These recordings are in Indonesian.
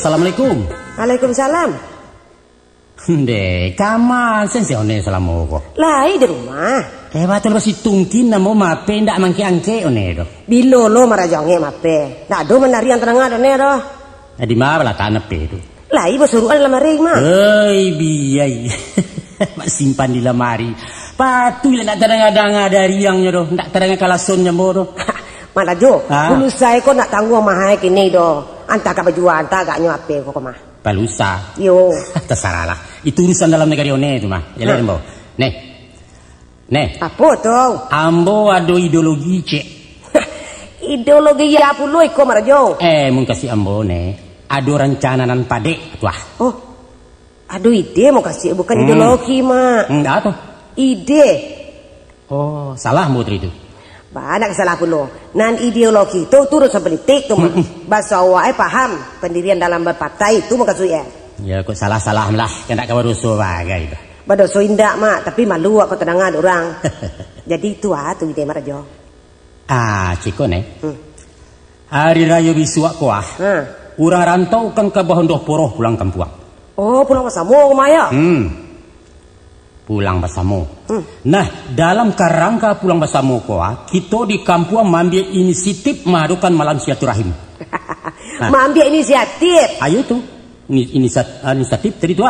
Assalamualaikum. Waalaikumsalam. Deh, kaman sensione selamo ko. Lai di rumah. Batul basi tungkin namo mape ndak mangke-angke one do. Bilolo marajonge mape. Ndak do menarian tenang do ne do. Di mana lah tanah pe do. Lai basuruan lemari mah. Hei biyai. Mak simpan di lemari. Patu lah ndak terang-terang dari yangnya do. Ndak terang kalasonnya mo do. Mana jo? Dulu saya kok nak tanggung mahal kini do. Anta ka baju anta gak nyape kok mah. Palusa. Yo. Terserah lah. Itu urusan dalam negara one itu mah. Ya lihat Ambo. Nih. Apa tuh? Ambo ada ideologi cek. Ideologi ya apa lu iko marajo? Mau kasih Ambo nih. Ada rencana nan pade tuah. Oh. Aduh ide mau kasih bukan ideologi mah. Enggak tuh. Ide. Oh, salah Ambo itu. Banyak salah puluh. Nan ideologi itu turut politik tuh mah. Bahasa awak paham pendirian dalam berpartai itu mau kasih ya. Ya kok salah-salah lah. Kena kabar dosa bagai itu. Badoso indak mak, tapi malu aku tenangan orang. Jadi itu tuh ide marajo. Ciko nih. Hari raya bisuak kuah. Urang rantau kan ke bahan doh poroh pulang kampung. Oh, pulang bersama Maya. Pulang bersama. Nah, dalam kerangka pulang bersama kuah, kita di kampung mengambil inisiatif mengadakan malam silaturahim. Mengambil inisiatif. Ayo tuh. Inisiatif tadi tuh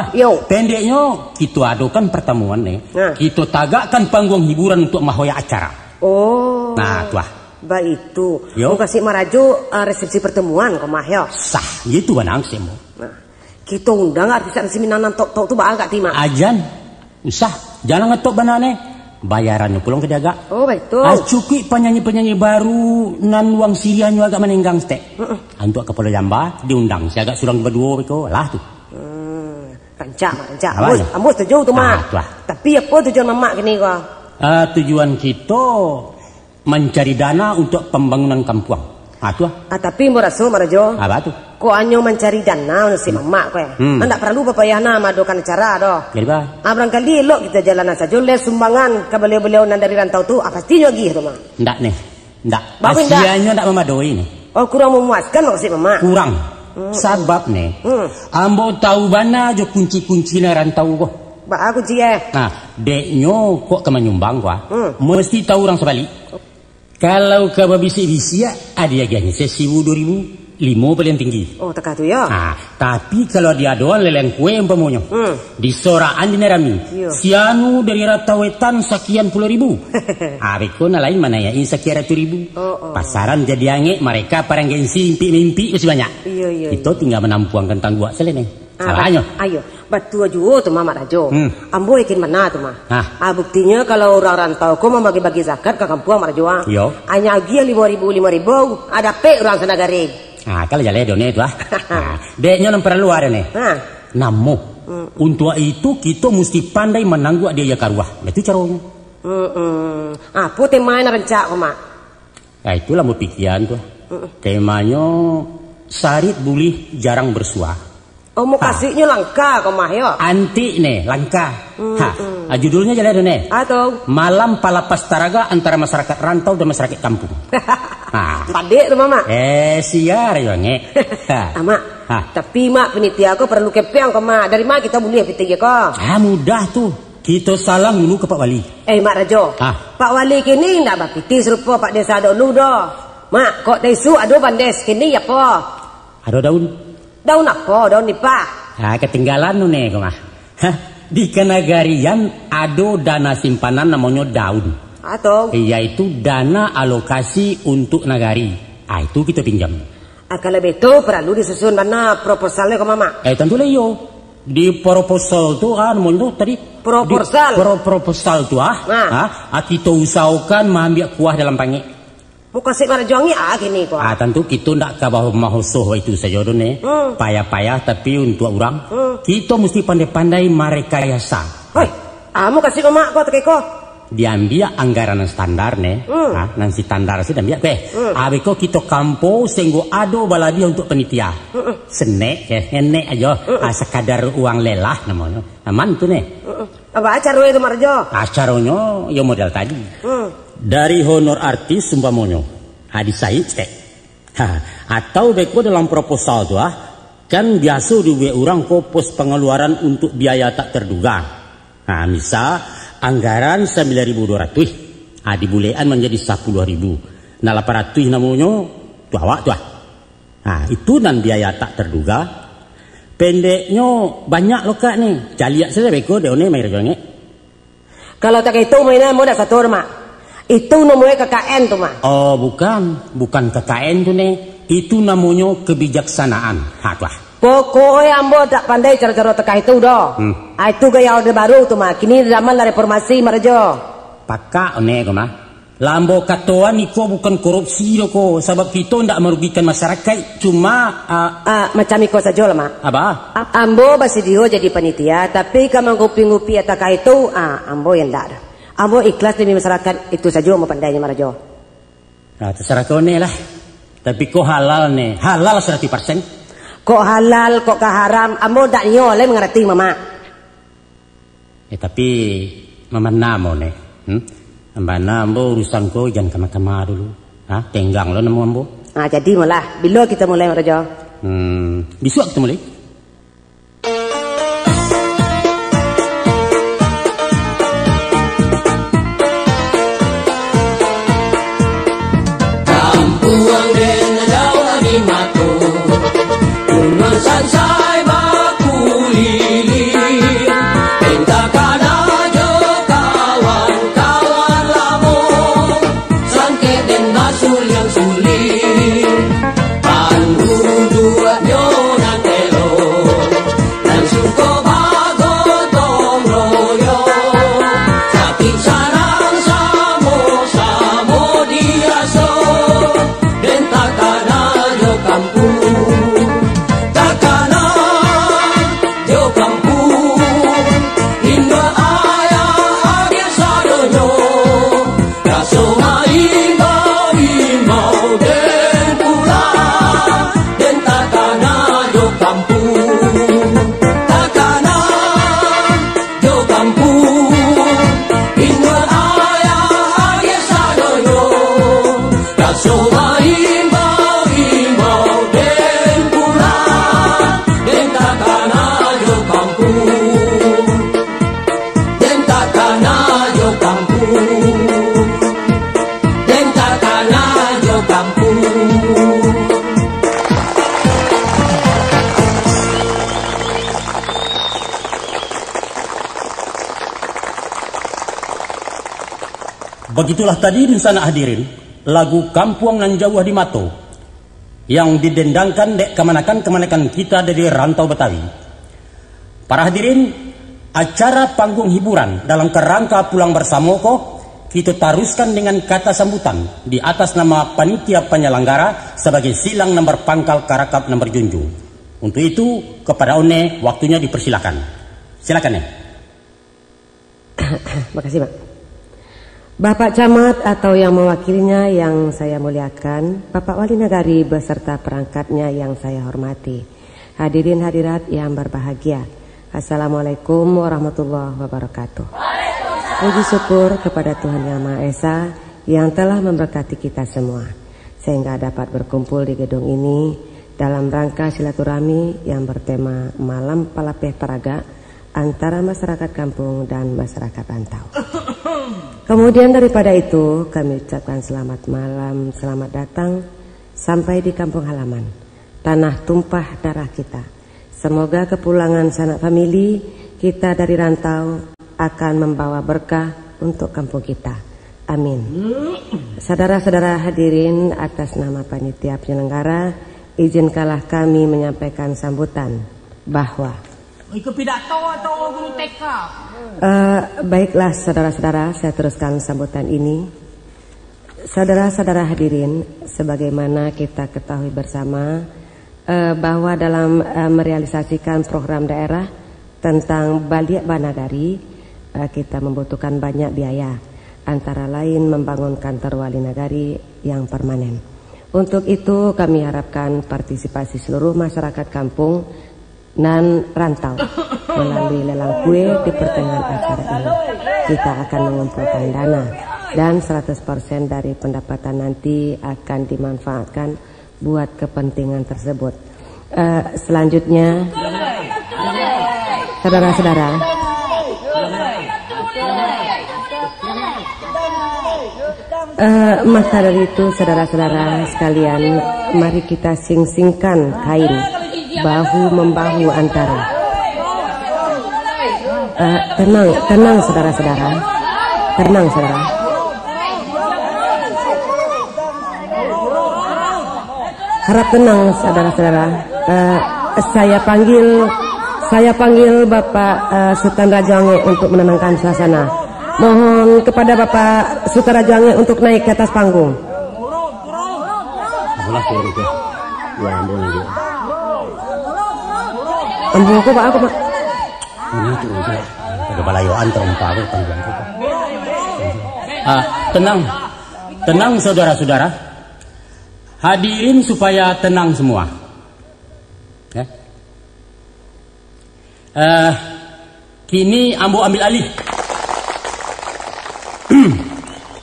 pendeknya kita adakan pertemuan nih. Kita tagakkan panggung hiburan untuk mahoya acara. Oh. Nah tuh. Baik itu. Mau kasih marajo resepsi pertemuan kok mah ya. Sah, itu banang sih mau. Nah, kita undang artis seminan tok tuh bakal gak terima. Ajan, usah, jangan ngetok banane. Bayarannya pulang ke daga. Oh baik tuh. Cukup penyanyi-penyanyi baru nan uang siliannya agak menenggang stek. Untuk kepala jamba diundang. Si agak surang berdua beko lah tuh. Rancak. Ambo setuju tuh mak. Tapi apa tujuan mamak gini kok? Tujuan kita mencari dana untuk pembangunan kampung. Tapi merasa marajo. Apa tuh? Kok anyo mencari dana untuk si mamak kok. Anda perlu berpayahna madokan acara doh. Jadi apa? Barangkali elok kita jalanan saja les sumbangan ke beliau-beliau nan dari rantau tu pasti lagi tu mah. Ndak nih. Ndak. Asianya ndak memadoi nih. Oh kurang memuaskan kok si mamak. Kurang. Sebab nih. Ambo tahu bana jo kunci-kunci rantau kok. Ba kunci ya. Nah, deknyo kok kemanyumbang gua. Mesti tahu orang sebalik. Kalau ke bisi-bisi ya ada yang sesi 2005 paling tinggi. Oh teka tu ya. Tapi kalau dia doang leleng kue yang pemonyo. Di soraan di nerami. Sianu dari rata wetan sekian puluh ribu. Beko na lain mana ya ini sekian ratus ribu. Pasaran jadi ange mereka parang gengsi mimpi masih banyak. Iya. Itu tinggal menampuang kentang gua selene. Salahnya. Ayo, batu aja tuh mama rajo. Ambo yakin mana tuh mah. Buktinya kalau orang rantau kok mau bagi-bagi zakat ke kampung marajo. Hanya lagi 5.000 ada pe orang senagari. Kalau jalan done itu deknya yang perlu ada nih. Namu. Untuk itu kita mesti pandai menangguh dia karuah. Itu caranya. Apa temanya rencak kok mak? Itulah mau pikiran tuh. Temanya sarit bulih jarang bersuah. Oh mau kasihnya langka kok mah ya? Anti nih langka. Judulnya jalan done. Atau Malam Palapastaraga antara masyarakat rantau dan masyarakat kampung. Pade tuh mama. Siar ya nge. Mak. Tapi mak penitia aku perlu kepeang kok mak. Dari mana kita boleh penitia kok? Mudah tuh. Kita salam dulu ke Pak Wali. Mak Rajo. Pak Wali kini ndak bapiti serupa Pak Desa dulu doh. Mak kok tesu aduh bandes kini ya po. Ada daun. Daun apa? Daun nipah. Ketinggalan nih kok mah. Di Kenagarian ada dana simpanan namanya daun. Atau? Yaitu dana alokasi untuk nagari. Itu kita pinjam. Kalau betul perlu disusun mana proposalnya kok mama? Tentu lah yo. Di proposal tuh namanya tadi. Proposal. Proposal tuh kita usahakan mengambil kuah dalam pangik. Mau kasih marajongi gini kok. Tentu kita ndak kabah mahosoh itu saja done. Payah-payah tapi untuk orang kita mesti pandai-pandai merekayasa. Mau kasih ke mak kok teko. Diambil anggaran standar nih. Nanti standar sih diambil abeko kita kampo senggo ado baladi untuk penitia. Senek enek aja sekadar uang lelah namanya. Aman tuh nih. Apa acara itu marjo? Acaranya ya model tadi. Dari honor artis sumpamonyo disaid atau beko dalam proposal tuh Kan biasa duwe orang kopos pengeluaran untuk biaya tak terduga. Nah, misal anggaran 9.200, dibulean menjadi 10.000. Nah, 800 namanya tuh awak tuh. Nah, itu dan biaya tak terduga. Pendeknya banyak loh kak nih. Jaliak saja beko deone main rejongnya. Kalau tak itu mainan mudah satu mak. Itu namanya KKN tuh mak. Oh bukan KKN tuh nih. Itu namanya kebijaksanaan. Haklah. Pokoknya ambo tak pandai cara-cara teka itu doh. Itu gaya orde baru tuh mak. Kini zaman reformasi Marjo. Pakak one kok mah. Lambo katoan iko bukan korupsi ko. Sebab kita ndak merugikan masyarakat. Cuma macam iko saja lah mak. Apa? Ambo basi dio jadi panitia. Tapi kalau ngupi-ngupi teka itu ambo yang ndak. Ambo ikhlas demi masyarakat itu saja mau pandainya Marjo. Nah terserah kau nih lah. Tapi kok halal nih. Halal 100%. Kok halal, kok haram, ambo tak nyoleh mengerti mama. Tapi mama namo nih. Mbak nambo urusan kau jangan kama-kama dulu. Tenggang lo nemu ambo. Jadi malah, bila kita mulai Raja? Besok kita mulai. Begitulah tadi misalnya hadirin lagu Kampung Nan Jauh di Mato yang didendangkan dek kemanakan kita dari rantau Betawi. Para hadirin, acara panggung hiburan dalam kerangka pulang bersama kita taruskan dengan kata sambutan di atas nama panitia penyelenggara sebagai silang nomor pangkal karakap nomor junjung. Untuk itu kepada One waktunya dipersilakan. Silakan ya. Makasih Pak. Bapak Camat atau yang mewakilinya yang saya muliakan, Bapak Wali Nagari beserta perangkatnya yang saya hormati, hadirin hadirat yang berbahagia, Assalamualaikum warahmatullahi wabarakatuh. Puji syukur kepada Tuhan Yang Maha Esa yang telah memberkati kita semua sehingga dapat berkumpul di gedung ini dalam rangka silaturahmi yang bertema Malam Palapeh Paraga antara masyarakat kampung dan masyarakat rantau. Kemudian daripada itu kami ucapkan selamat malam, selamat datang sampai di kampung halaman, tanah tumpah darah kita. Semoga kepulangan sanak famili kita dari rantau akan membawa berkah untuk kampung kita. Amin. Saudara-saudara hadirin, atas nama panitia penyelenggara, izinkanlah kami menyampaikan sambutan bahwa pidato atau guru TK? Baiklah saudara-saudara, saya teruskan sambutan ini. Saudara-saudara hadirin, sebagaimana kita ketahui bersama bahwa dalam merealisasikan program daerah tentang Baliak Banagari, kita membutuhkan banyak biaya, antara lain membangun kantor wali nagari yang permanen. Untuk itu kami harapkan partisipasi seluruh masyarakat kampung dan rantau melalui lelang kue di pertengahan acara ini. Kita akan mengumpulkan dana dan 100% dari pendapatan nanti akan dimanfaatkan buat kepentingan tersebut. Selanjutnya, saudara-saudara, maka dari itu saudara-saudara sekalian, mari kita sing-singkan kain bahu-membahu antara. Tenang saudara-saudara, tenang saudara. Harap tenang saudara-saudara. Saya panggil Bapak Sultan Rajange untuk menenangkan suasana. Mohon kepada Bapak Sultan Rajange untuk naik ke atas panggung. Ambu Pak, aku Pak. Ini tuh ada balayuan terompah tenang saudara-saudara. Hadirin supaya tenang semua. Ya. Kini ambo ambil alih.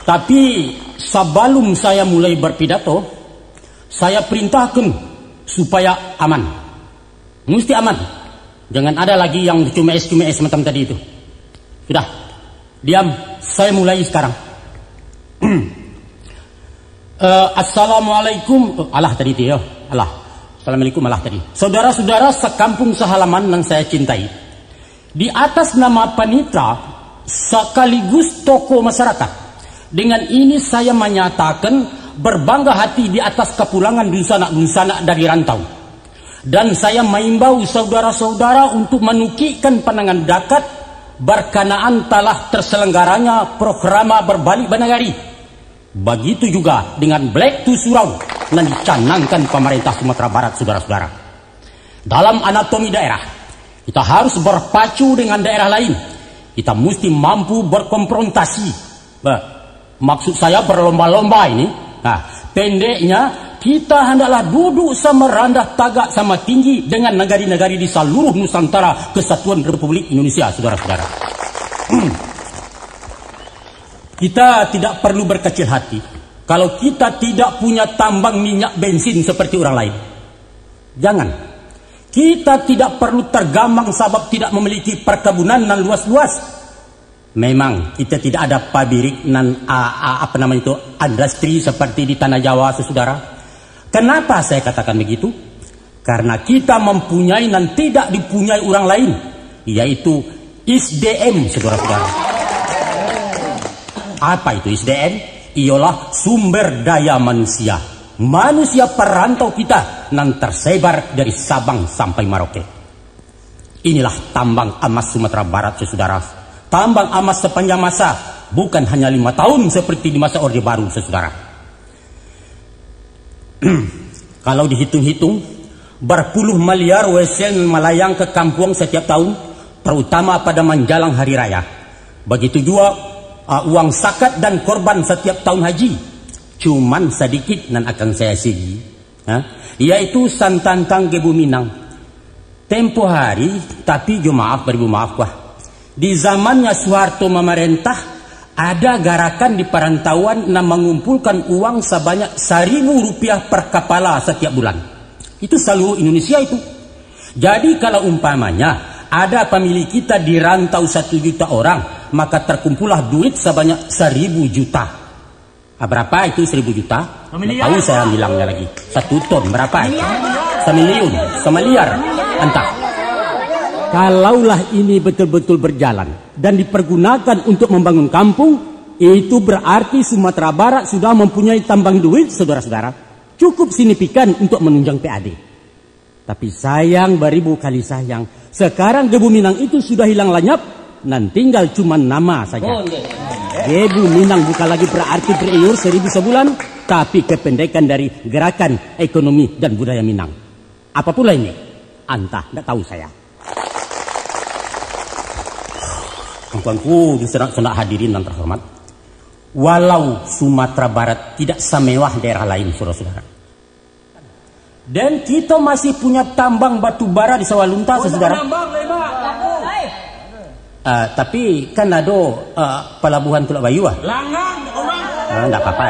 Tapi sebelum saya mulai berpidato, saya perintahkan supaya aman. Mesti aman. Jangan ada lagi yang cumes-cumes macam tadi itu. Sudah, diam. Saya mulai sekarang. Assalamualaikum. Allah tadi itu ya. Allah. Assalamualaikum Allah tadi. Saudara-saudara sekampung sehalaman yang saya cintai. Di atas nama Panitra sekaligus tokoh masyarakat. Dengan ini saya menyatakan berbangga hati di atas kepulangan dusanak-dusanak dari rantau. Dan saya mengimbau saudara-saudara untuk menukikkan pandangan dekat berkenaan telah terselenggaranya program berbalik banagari. Begitu juga dengan Black to Surau yang dicanangkan pemerintah Sumatera Barat, saudara-saudara. Dalam anatomi daerah, kita harus berpacu dengan daerah lain. Kita mesti mampu berkonfrontasi. Maksud saya berlomba-lomba ini. Pendeknya, kita hendaklah duduk sama rendah tagak sama tinggi dengan negari-negari di seluruh Nusantara Kesatuan Republik Indonesia, saudara-saudara. Kita tidak perlu berkecil hati kalau kita tidak punya tambang minyak bensin seperti orang lain. Jangan. Kita tidak perlu tergamang sebab tidak memiliki perkebunan yang luas-luas. Memang kita tidak ada pabrik dan industri seperti di tanah Jawa, saudara. Kenapa saya katakan begitu? Karena kita mempunyai dan tidak dipunyai orang lain, yaitu SDM, saudara-saudara. Apa itu SDM? Ialah sumber daya manusia. Manusia perantau kita yang tersebar dari Sabang sampai Merauke. Inilah tambang emas Sumatera Barat, saudara. Tambang emas sepanjang masa, bukan hanya 5 tahun seperti di masa Orde Baru, saudara. Kalau dihitung-hitung, berpuluh miliar wesen melayang ke kampung setiap tahun, terutama pada menjelang hari raya. Begitu juga uang zakat dan korban setiap tahun haji. Cuman sedikit nan akan saya sigi, yaitu santantang Gebu Minang. Tempo hari, tapi beribu maaf wah. Di zamannya Soeharto memerintah, ada gerakan di perantauan yang mengumpulkan uang sebanyak 1.000 rupiah per kepala setiap bulan. Itu seluruh Indonesia itu. Jadi kalau umpamanya ada pemilik kita di rantau 1 juta orang, maka terkumpullah duit sebanyak 1.000 juta. Berapa itu 1.000 juta? Tahu saya bilangnya lagi. 1 ton berapa itu? 1 miliar, 1 miliar. Entah. Kalaulah ini betul-betul berjalan dan dipergunakan untuk membangun kampung, itu berarti Sumatera Barat sudah mempunyai tambang duit, saudara-saudara. Cukup signifikan untuk menunjang PAD. Tapi sayang, beribu kali sayang, sekarang Gebu Minang itu sudah hilang lenyap dan tinggal cuma nama saja. Gebu Minang bukan lagi berarti beriur 1.000 sebulan, tapi kependekan dari Gerakan Ekonomi dan Budaya Minang. Apa pula ini? Entah, tidak tahu saya. Tuan-tuanku, disenang-senang hadirin dan terhormat. Walau Sumatera Barat tidak semewah daerah lain, saudara-saudara. Dan kita masih punya tambang batu bara di Sawalunta, saudara. Tapi kan ada pelabuhan Tulak Bayu. Tidak apa-apa.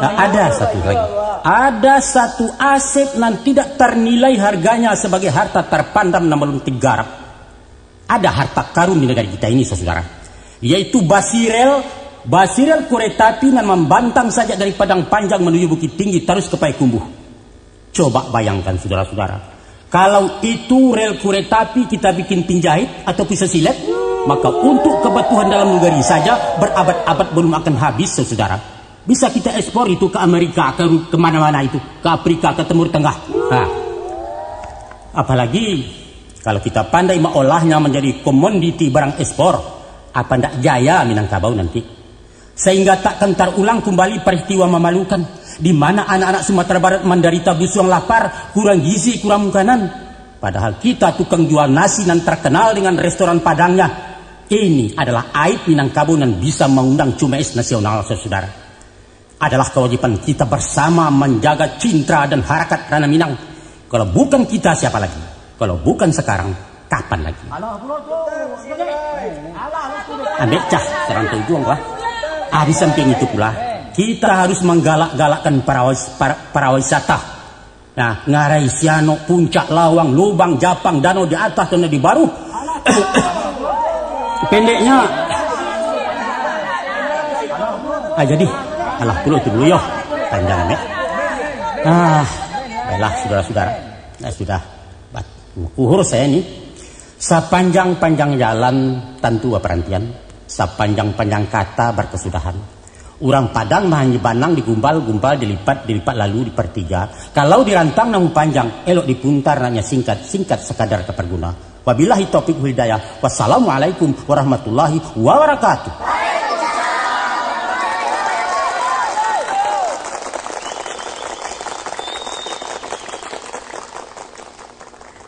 Ada satu lagi. Ada satu aset yang tidak ternilai harganya sebagai harta terpandang yang belum digarap. Ada harta karun di negara kita ini, saudara, yaitu Basirel kereta api yang membantang saja dari Padang Panjang menuju Bukit Tinggi terus ke Payakumbuh. Coba bayangkan, saudara-saudara, kalau itu rel kereta api kita bikin penjahit atau pisau silet, maka untuk kebutuhan dalam negeri saja berabad-abad belum akan habis, saudara. Bisa kita ekspor itu ke Amerika, ke mana-mana itu, ke Afrika, ke Timur Tengah. Nah, apalagi kalau kita pandai mengolahnya menjadi komoditi barang ekspor, apa ndak jaya Minangkabau nanti. Sehingga takkan terulang kembali peristiwa memalukan di mana anak-anak Sumatera Barat menderita busuang lapar, kurang gizi, kurang makanan. Padahal kita tukang jual nasi dan terkenal dengan restoran Padangnya. Ini adalah aib Minangkabau dan bisa mengundang cumes nasional, saudara. Adalah kewajiban kita bersama menjaga cinta dan harakat Tanah Minang. Kalau bukan kita, siapa lagi? Kalau bukan sekarang, kapan lagi? Ambek cah, serang tujuan lah. Di samping itu pula, kita harus menggalak-galakkan para wisata. Nah, Ngarai Siano, Puncak Lawang, Lubang, Japang, Danau di atas dan di baru. Pendeknya, jadi, alah dulu itu dulu yo, panjang ya. Baiklah saudara-saudara, sudah, uhur saya ini. Sepanjang-panjang jalan tentu perantian, sepanjang-panjang kata berkesudahan. Orang Padang mahanyi banang digumbal-gumbal, dilipat lalu dipertiga. Kalau dirantang namun panjang, elok dipuntar nanya singkat sekadar keperguna. Wabillahi taufiq wal hidayah. Wassalamualaikum warahmatullahi wabarakatuh.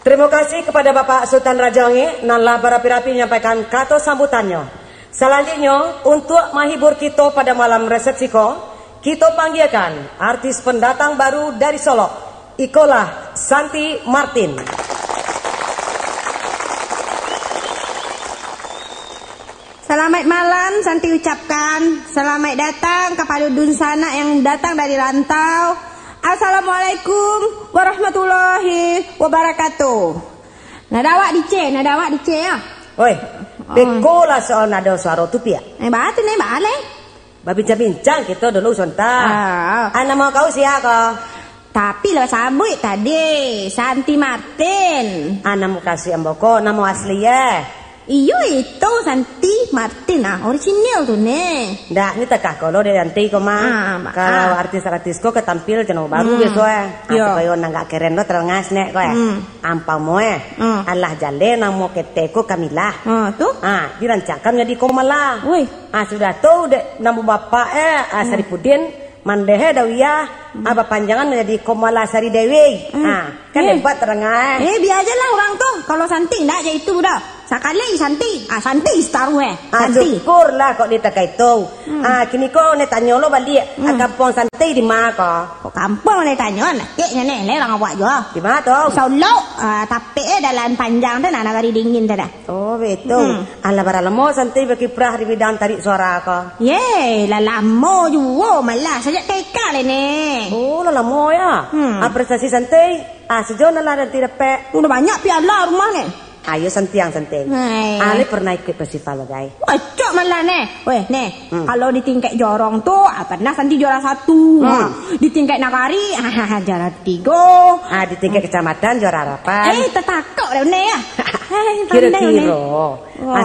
Terima kasih kepada Bapak Sultan Rajangi nanlah berapi-rapi menyampaikan kata sambutannya. Selanjutnya untuk menghibur kita pada malam resepsiko, kita panggilkan artis pendatang baru dari Solo, ikolah Santi Martin. Selamat malam, Santi ucapkan. Selamat datang kepada dunsana yang datang dari rantau. Assalamualaikum warahmatullahi wabarakatuh. Nada awak dice ya. Oi, beko lah soal nada suara tu pia. Batu nih balik. Berbincang-bincang kita dulu sontak. Anak mau kau siapa? Tapi lo sabut tadi, Santi Martin. Anak mau kasih amboko, nama asli ya. Iyo itu Santi Martin original tuh nih. Nggak, ini tekah kalau dia nanti kok mah. Kalau artis-artis kok ketampil channel baru biasa ya. Atau kayak nggak keren lo terengas nek kok ya. Ampau mo Allah jale namo keteko Kamila. Tuh. Dirancangkan jadi Komala. Woi. Sudah tahu dek nama bapak Saripudin Mandehe Dawiyah. Apa panjangan menjadi Komala Sari Dewi. Kan hebat terengah. Biar aja lah orang tuh. Kalau Santi nggak aja itu udah. Sekali Santi, Santi taruh Santi. Syukurlah kok dia tak itu. Kini kok ne tanya lo balik. Kampung Santi di mana kok? Kok kampung ne tanya nak? Keknya ne orang awak juga. Di mana tuh? Solo. Tapi dalam panjang tu nak negari dingin tu dah. Oh betul. Alah baralamo Santi berkiprah di bidang tarik suara kok. Ye, lamo juga malah sejak TK le ne. Oh lamo ya. Prestasi Santi. Sejauh nala dan tidak pe. Udah banyak piala rumah ne. Ayo Santi. Ale pernah ikut festival guys. Cok malah nih. Weh nih. Kalau di tingkat jorong tuh pernah Santi juara 1. Di tingkat nagari juara 3. Di tingkat kecamatan juara berapa? Tetakok dah nih ya. Kira-kira.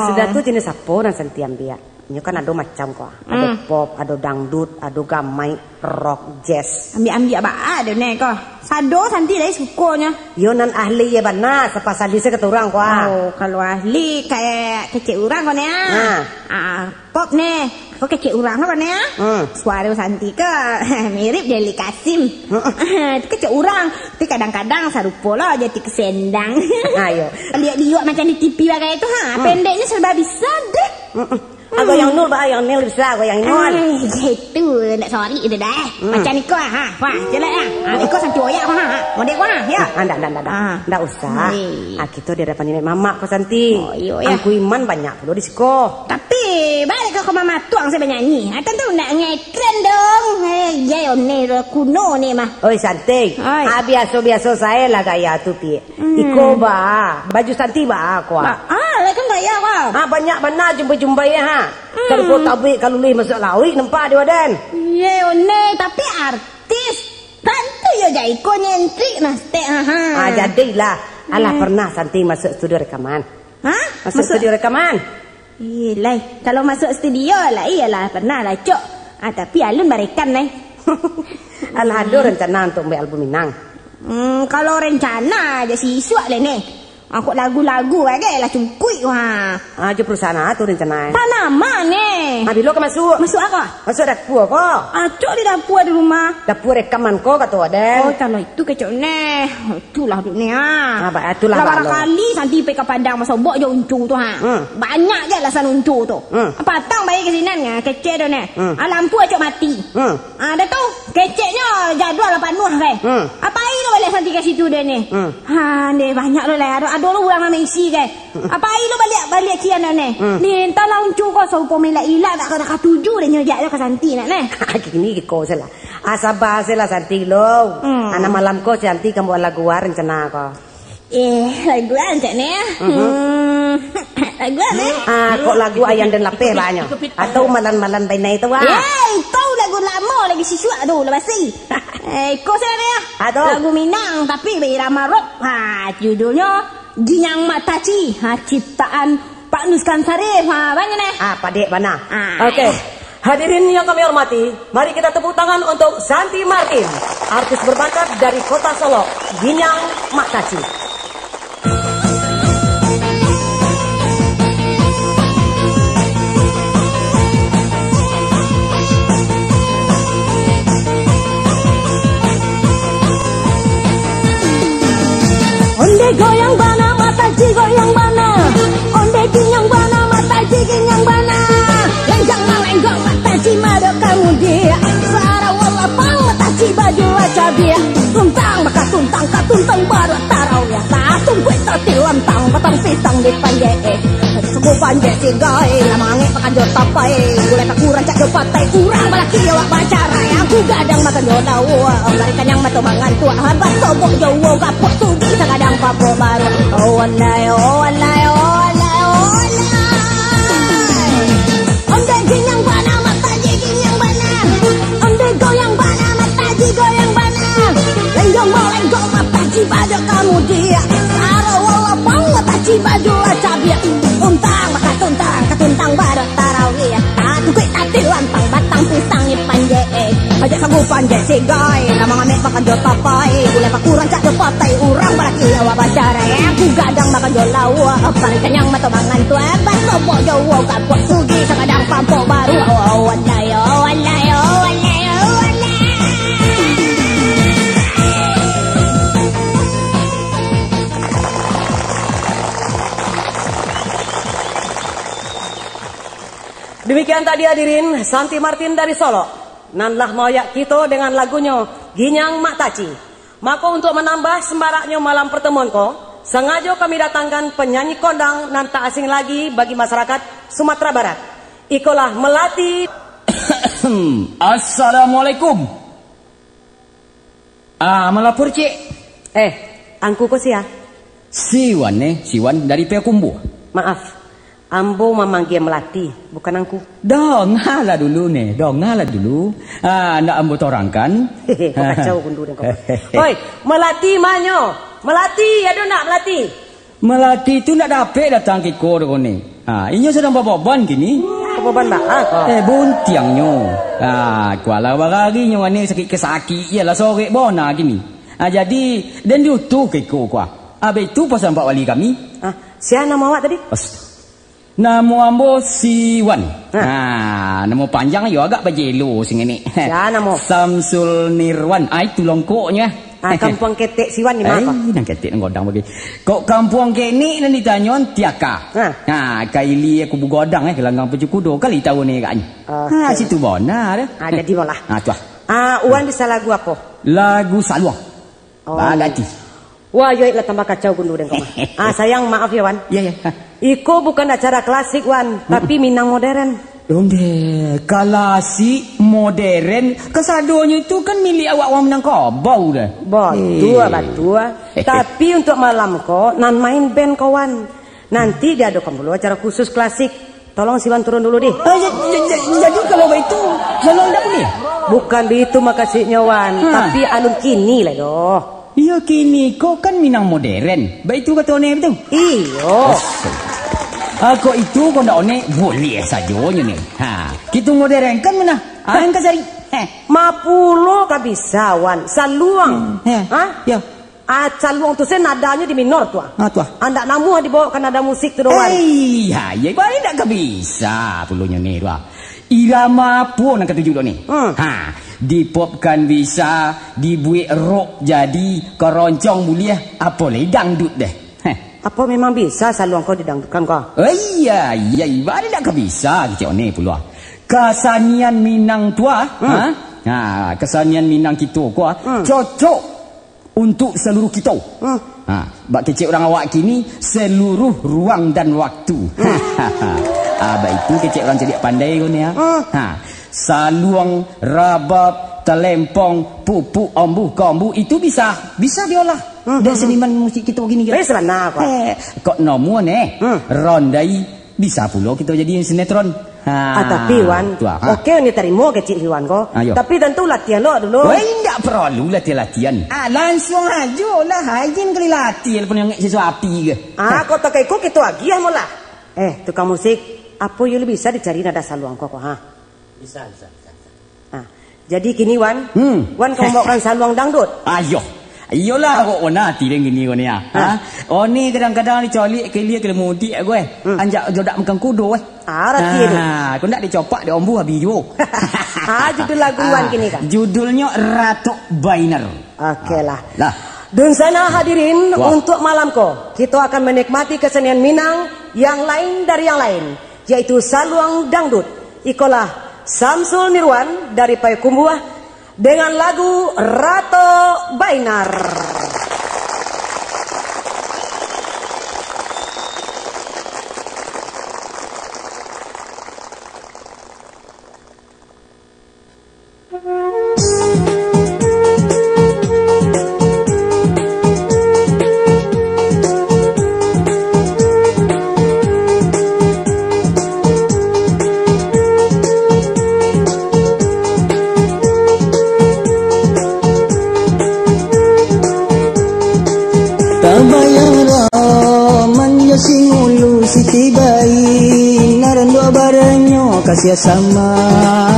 Sudah tuh jenis apa dan Santi ambil? Ini kan ada macam kok. Ada pop, ada dangdut, ada gamai, rock, jazz. Ambil apa ada nih kok. Sado Santi dari sukanya. Yo nan ahli ya bana sepasal bisa keturang kok. Oh, kalau ahli kayak kecil orang kok ya. Pop nih. Kok kecil orang kok ya. Suara Santi ke mirip Deli Kasim. Itu kecil orang. Tapi kadang-kadang sarupo lah jadi kesendang. Ayo. Lihat macam di TV kayak itu pendeknya serba bisa deh. Aku yang nol bah, yang nil bisa, aku yang nol. Gitu, nak sorry itu dah. Macam ni kau wah, jelek Ikut Santi oyak mau dek ya. Ndak usah. Kita di hadapan nenek mama kau Santi. Aku iman banyak perlu disiko. Tapi balik ke mama tuang saya bernyanyi. Tentu nak ngekren dong. Ya, ini kuno ni mah. Oi Santi, biasa-biasa saya lah gaya tu pi. Iko baju Santi aku. Lah kan gaya kau. Banyak benar jumpa-jumpa ya ha. Kalau kau tabik kalau leh masuk lawi nampak dia wadan. Ye one tapi artis. Tentu yo jadi kau nyentrik mas teh ha. Jadilah. Alah pernah Santi masuk studio rekaman. Masuk studio rekaman. Iyalah, kalau masuk studio lah iyalah pernah lah cok. Tapi alun barikan nih. Alah ada rencana untuk ambil album Minang. Kalau rencana aja siswa lah nih. Aku lagu-lagu aja lah cungkui wah. Aja perusahaan tu rencana. Tanaman nih. Bilo ke masuk? Masuk apa? Masuk dapur kok. Cok di dapur di rumah. Dapur rekaman kok kata Waden. Kalau itu kecok nih. Itulah dunia. Itulah kali Santi pergi ke Padang masa bok je uncu tu ha. Banyak je alasan uncu tu. Patang bayi ke sini nih, kecek tu nih. Lampu acok mati. Ada tu keceknya jadual lah panuh kan. Apa ini balik Santi ke situ dia nih. Deh banyak lo lah. Ada lo ulang nama isi kan. Apa ini lo balik kian nih. Ni entahlah uncu kau saupo melak ilah tak kena ketujuh dia nyejak ke Santi nak nih. Gini kau salah. Asabah salah Santi lo. Anak malam kau Santi kamu lagu rencana kau. Laguan cak ni. Laguan ni. Kok lagu Ayan dan Lapeh banyak. Atau malan-malan bainai itu kau lagu lama lagi siswa tu lepas si. Kau saya ni lagu Minang tapi beirama rock. Judulnya Ginyang Mataci. Ciptaan Pak Nuskan Sarif. Banyak ni. Pak Dek mana? Okey. Hadirin yang kami hormati, mari kita tepuk tangan untuk Santi Martin, artis berbakat dari kota Solo, Ginyang Mataci. Onde goyang bana Mataci goyang bana. Onde ginyang bana Mataci ginyang bana. Lenggang malenggong Mataci mado kamu dia. Sarah wala pang Mataci baju aja dia. Tuntang maka tuntang katuntang baru tarau ya. Tatung kue tertilam tang batang pisang di panjai. Suku panjai si gai lamange makan jota pai. Gulai tak kurang cak jopatai kurang balaki awak bacara. Aku gadang makan jona wa. Larikan yang mata mangan tua habat sobok jowo kapok tugi kadang papo baru. Oh walai oh walai oh walai oh walai. Onde ginyang bana Mataci ginyang bana. Onde goyang bana Mataci goyang bana. Lenggong malenggong Mataci baju kamu dia. Sarah wala pang Mataci baju acabia. Tuntang maka tuntang katuntang baru tarawih. Aku kue tati lantang batang pisang ni panjai. Ajak sagu panjai si gai nama ngamek makan jota pai. Gulai pak kurang cak jopatai urang balaki lawa bacara. Aku gadang makan jolawa. Parikan yang mata mangan tua. Basobok jowo kapok sugi sakadang pampok baru. Oh walai oh walai oh walai oh walai. Demikian tadi hadirin Santi Martin dari Solo. Nanlah moyak kita dengan lagunya Ginyang Mataci. Maka untuk menambah sembaraknya malam pertemuan ko, sengaja kami datangkan penyanyi kondang nan tak asing lagi bagi masyarakat Sumatera Barat. Ikolah Melati. Assalamualaikum. Melapor cik. Angku ko siya. Siwan Siwan dari Payakumbuh. Maaf, ambo memanggil Melati, bukan angku. Dongalah dulu dongalah dulu. Nak ambo torangkan. Kau kacau kundur kau. Oi, Melati manyo. Melati, ada nak Melati? Melati tu nak dapat datang ke kor ni. Inyo sedang bawa-bawan gini. Bawa-bawan kau. Buntiangnya. Kuala barari nyo ni sakit kesakit ialah sore bona gini. Jadi dan diutuh ke kor kuah. Habis tu pasal Pak Wali kami. Siapa nama awak tadi? Nama ambo Siwan. Nama panjang yo agak bajelo sing ini. Ya nama. Samsul Nirwan. Itu longkoknya. Kampung Ketek Siwan di mana? Nang Ketek nang godang bagi. Kok kampung kini nan ditanyon Tiaka. Kaili aku bugodang kelanggang pecukudo kali tahu ni katnya. Situ bona dah. Jadi bolah. Tuah. Uwan bisa lagu apa? Lagu Salwa. Bagati. Wah, yo lah tambah kacau kundur kau. Sayang maaf ya Wan. Ya. Iko bukan acara klasik Wan, tapi Minang modern. Donde kalasi modern kesadonya itu kan milik awak orang Minangkabau dah. Betul. Tapi untuk malam kok nan main band kawan. Nanti diadakan dulu acara khusus klasik. Tolong si Wan turun dulu deh. Jadi kalau begitu jalan dah boleh. Bukan begitu makasihnya Wan, tapi alun kini lah doh. Iya kini kau kan Minang modern. Begitu kata One betul? Iyo. Kok itu kau ndak One boleh sajonya nih. Kita modern kan mana? Angka cari. Mapulo ka bisa Wan, saluang. Ya. Saluang tu saya nadanya di minor tuah. Tuah. Anda namu dibawakan nada musik tu Wan. Iya, baik tak bisa pulunya nih doa. Irama pun nak ketujuh nih. Dipopkan bisa, dibuat rock jadi keroncong boleh, apa lagi dangdut deh. Apa memang bisa saluang kau didangdutkan kau? Iya, baik tak bisa gitu nih puluh. Kesanian Minang tua, kesanian Minang kita kau cocok untuk seluruh kita. Bak kecil orang awak kini seluruh ruang dan waktu. Abah itu kecil orang jadi pandai kau ni saluang, rabab, telempong, pupuk, ombuh, kombu itu bisa diolah. Dan seniman musik kita begini. Sebenarnya kok. Kok nomor nih rondai bisa pula kita jadi sinetron. Tapi Wan, oke ni terima kecil Wan kok. Tapi tentu latihan lo dulu. Enggak perlu latihan. Langsung aja lah. Hajin kali latihan pun yang sesuatu api ke. Kau tak ikut kita lagi ya mula. Tukang musik, apa yang bisa dicari nada saluang kok Bisa. Jadi gini Wan, Wan kau bawakan saluang dangdut. Iyalah kok nanti dengan gini kau ni ni kadang-kadang dicolik ke dia mudik gue. Anjak jodak makan kudo rati tu. Kau nak dicopak di ombu habis jo. Judul lagu Wan kini kan. Judulnya Ratu Bainer. Okey lah. Dan sana hadirin untuk malam ko kita akan menikmati kesenian Minang yang lain dari yang lain, yaitu saluang dangdut. Ikolah Samsul Nirwan dari Payakumbuh dengan lagu Ratu Bainer. Kasih sama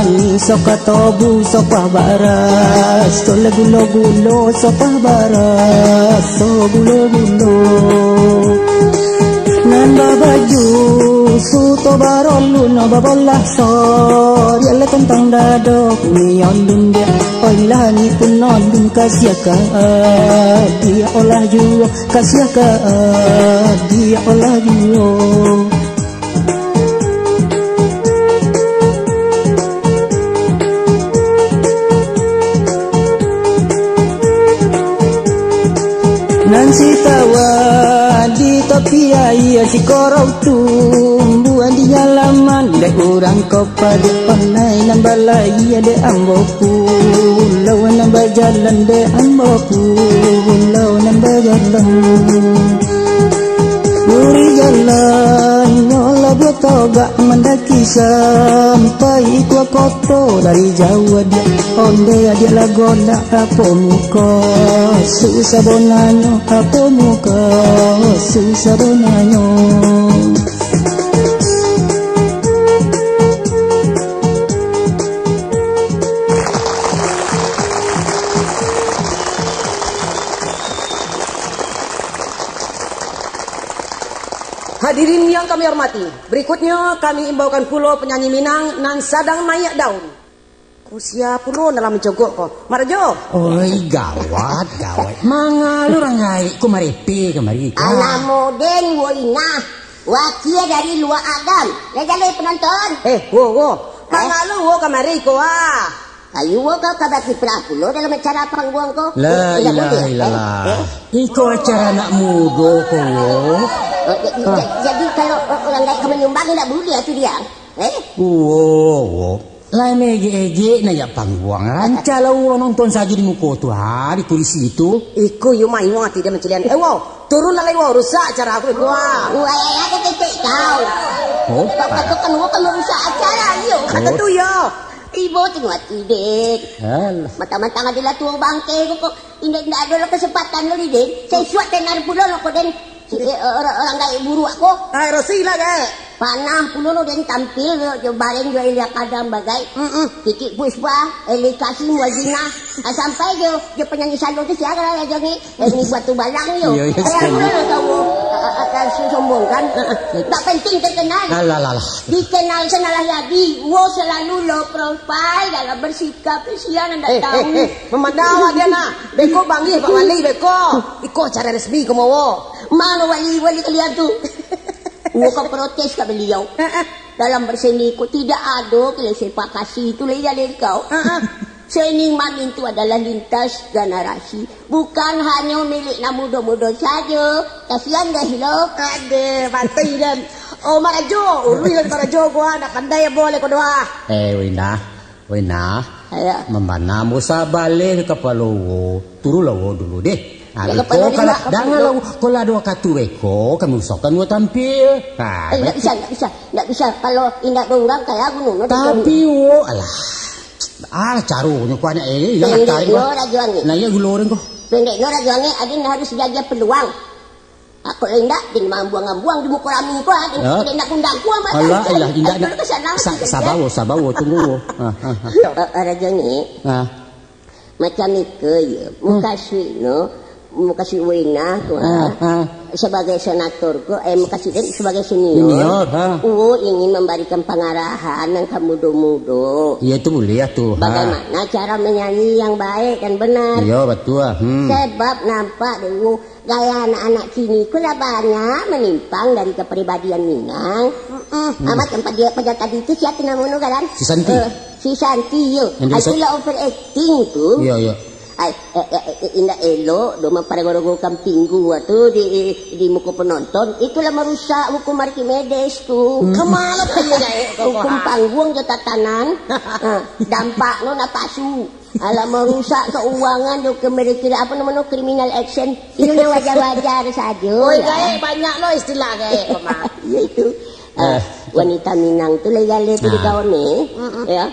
ni soka tobu soka baras to gulo soka baras to gulo nanda baju suto barolu no babolah so yalla tentang dado ni ondun dia oilah ni pun ondun kasih ka dia olah juo kasih ka dia olah juo. Nansi tawa di tepi air si korau tumbuhan di halaman dek orang kau pada panai nambah lagi ada ambo pulau nambah jalan dek ambo pulau nambah jalan Nuri jalan nyola buat togak mendaki sampai ku koto dari Jawa dia onde dia lagoda apa muka susah bonanyo apa muka susah bonanyo. Hadirin yang kami hormati, berikutnya kami imbaukan pulau penyanyi Minang nan sadang naik daun. Usia pulau dalam mencogok kok. Marjo. Oi gawat. Mangalu rangai kumaripi kemari. Anak moden woina. Wakia dari luar Adam. Lejale penonton. Wo. Mangalu wo kemari ko Kayu wo kau kabaki pulau dalam acara panggung ko. La ilaha illallah. Iko acara nak mudo ko. Jadi kalau orang lain kamu nyumbang tidak boleh itu dia. Lain ege na ya pangguang ranca lah nonton saja di muka tu di polisi itu. Iku yo mai mati dia mencelian. Turun lah lewo rusak acara aku iku. Aku titik kau. Kau kan merusak acara yo. Kata tu yo. Ibu tengok tidak. Mata-mata adalah tua bangke kok. Tidak ada kesempatan lo Din. Saya suat tenar pula lo kok Den. Orang gaya buru aku. Rosila gaya. Panah puluh dan tampil bareng jo Elia Kadam bagai Kiki Puspa Eli Kasim Wazina sampai jo penyanyi salo tu siapa aja ni ini batu balang yo tahu sombong kan tak penting terkenal dikenal senalah jadi wo selalu low profile dalam bersikap sian anda tahu memandawa dia nak beko bangi Pak Wali beko iko cara resmi ko mau mana wali kalian tu Bukan protes ke beliau dalam berseniku tidak ada kelesipak kasih itu lihat kau. Seni mamin itu adalah lintas generasi, bukan hanya milik muda-muda saja. Kasihan dah lo. Ade, pasti dan marajo, uluyan marajo gua nak pandai boleh kau doa. Wina, memana musa balik ke Palowo, turun lawo dulu deh. Kalau ada katu eko, kamu usahakan mau tampil. Tidak bisa. Kalau indak orang kayak aku Tapi carunya kuanya yang tarik. Nah ya guloreng kok. Pendek nora juangnya, adin harus jaga peluang. Aku indak din mambuang-mambuang di muka rami ko, adin nak undang ko ama. Allah indak. Sabawo tunggu. Raja ni. Macam itu ya, Mukasih Wina sebagai senator Mukasih sebagai senior ingin memberikan pengarahan yang muda-muda. Iya itu boleh tuh. Bagaimana cara menyanyi yang baik dan benar. Iya betul. Sebab nampak dulu gaya anak-anak sini kula banyak menyimpang dari kepribadian Minang. Amat tempat dia pada tadi itu siapa namanya kan? Si Santi yo. Itulah overacting tu. Iya. Indah elok doma paragoro kamping gua tuh di muka penonton itulah merusak hukum Archimedes tuh kemana hukum panggung ke tatanan dampak no napasu ala merusak keuangan do kemerdekaan apa namanya criminal action itu wajar-wajar saja banyak lo istilah ya itu wanita Minang tu legal tu di kawan ni ya